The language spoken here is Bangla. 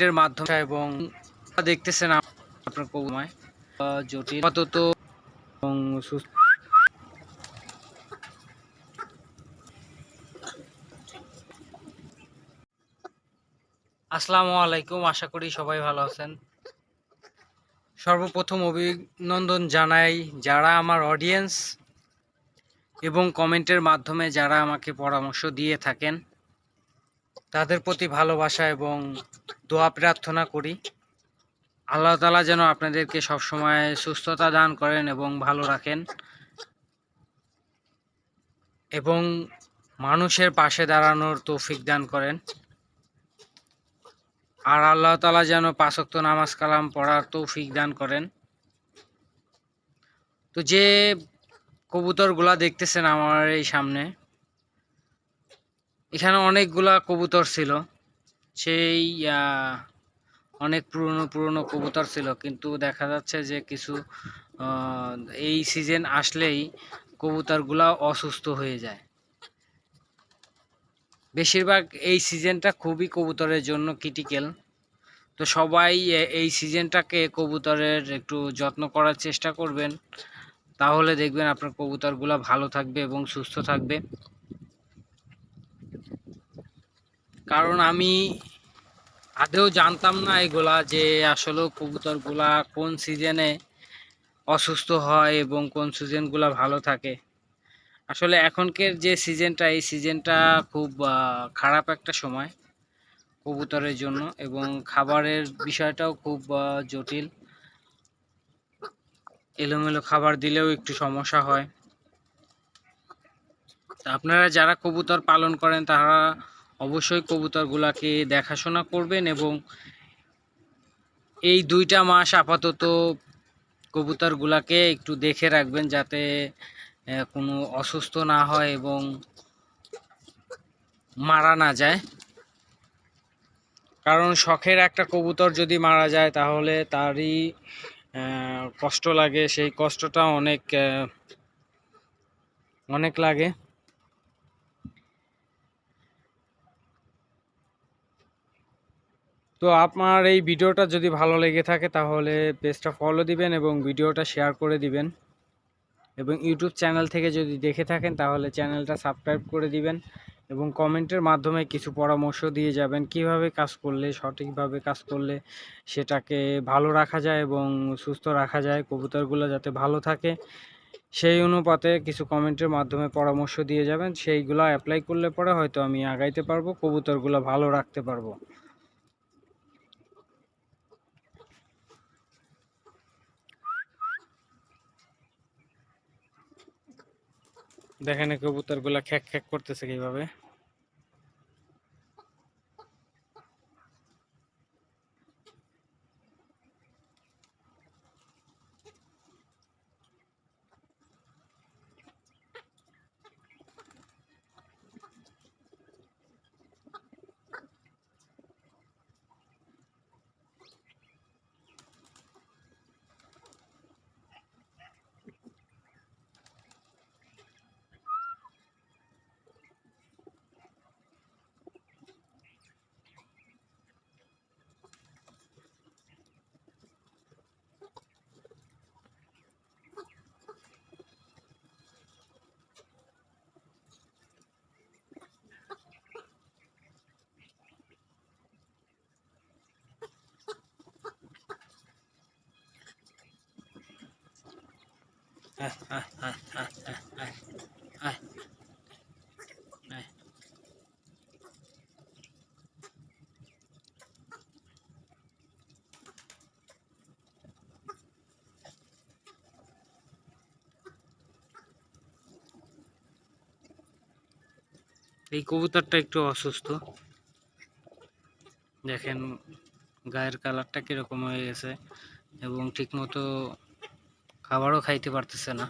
এর মাধ্যমে এবং দেখতেছেন আপনার কবুতর জটিল আপাতত এবং সুস্থ। আসসালামু আলাইকুম, আশা করি সবাই ভালো আছেন। সর্বপ্রথম অভিনন্দন জানাই যারা আমার অডিয়েন্স এবং কমেন্টের মাধ্যমে যারা আমাকে পরামর্শ দিয়ে থাকেন, তাদের প্রতি ভালোবাসা এবং দোয়া প্রার্থনা করি। আল্লাহ তাআলা যেন আপনাদেরকে সবসময় সুস্থতা দান করেন এবং ভালো রাখেন এবং মানুষের পাশে দাঁড়ানোর তৌফিক দান করেন। আর আল্লাহ তাআলা যেন ৫ ওয়াক্ত নামাজ কালাম পড়ার তৌফিক দান করেন। তো যে কবুতরগুলা দেখতেছেন আমার এই সামনে, এখানে অনেকগুলা কবুতর ছিল। সেই অনেক পুরনো কবুতর ছিল, কিন্তু দেখা যাচ্ছে যে কিছু এই সিজন আসলেই কবুতরগুলা অসুস্থ হয়ে যায়। বেশিরভাগ এই সিজনটা খুবই কবুতরের জন্য ক্রিটিক্যাল। তো সবাই এই সিজনটাকে কবুতরের একটু যত্ন করার চেষ্টা করবেন, তাহলে দেখবেন আপনার কবুতরগুলো ভালো থাকবে এবং সুস্থ থাকবে। কারণ আমি আদৌ জানতাম না এগুলা, যে আসলে কবুতরগুলা কোন সিজনে অসুস্থ হয় এবং কোন সিজনগুলা ভালো থাকে। আসলে এখনকার যে সিজনটা, এই সিজনটা খুব খারাপ একটা সময় কবুতরের জন্য, এবং খাবারের বিষয়টাও খুব জটিল। এলোমেলো খাবার দিলেও একটু সমস্যা হয়। আপনারা যারা কবুতর পালন করেন তারা অবশ্যই কবুতরগুলাকে দেখাশোনা করবেন এবং এই 2টা মাস আপাতত কবুতরগুলাকে একটু দেখে রাখবেন, যাতে কোনো অসুস্থ না হয় এবং মারা না যায়। কারণ শখের একটা কবুতর যদি মারা যায় তাহলে তারই কষ্ট লাগে, সেই কষ্টটা অনেক অনেক লাগে। তো আপনার এই ভিডিওটা যদি ভালো লেগে থাকে তাহলে পেজটা ফলো দিবেন এবং ভিডিওটা শেয়ার করে দিবেন, এবং ইউটিউব চ্যানেল থেকে যদি দেখে থাকেন তাহলে চ্যানেলটা সাবস্ক্রাইব করে দিবেন এবং কমেন্টের মাধ্যমে কিছু পরামর্শ দিয়ে যাবেন কিভাবে কাজ করলে, সঠিকভাবে কাজ করলে সেটাকে ভালো রাখা যায় এবং সুস্থ রাখা যায়, কবুতরগুলো যাতে ভালো থাকে সেই অনুপাতে কিছু কমেন্টের মাধ্যমে পরামর্শ দিয়ে যাবেন। সেইগুলো অ্যাপ্লাই করলে পরে হয়তো আমি আগাইতে পারবো, কবুতরগুলো ভালো রাখতে পারবো। দেখেন কবুতরগুলো খ্যাক খ্যাক করতেছে কিভাবে। এই কবুতরটা একটু অসুস্থ, দেখেন গায়ের কালারটা কিরকম হয়ে গেছে এবং ঠিকমতো খাবারও খাইতে পারতেছে না।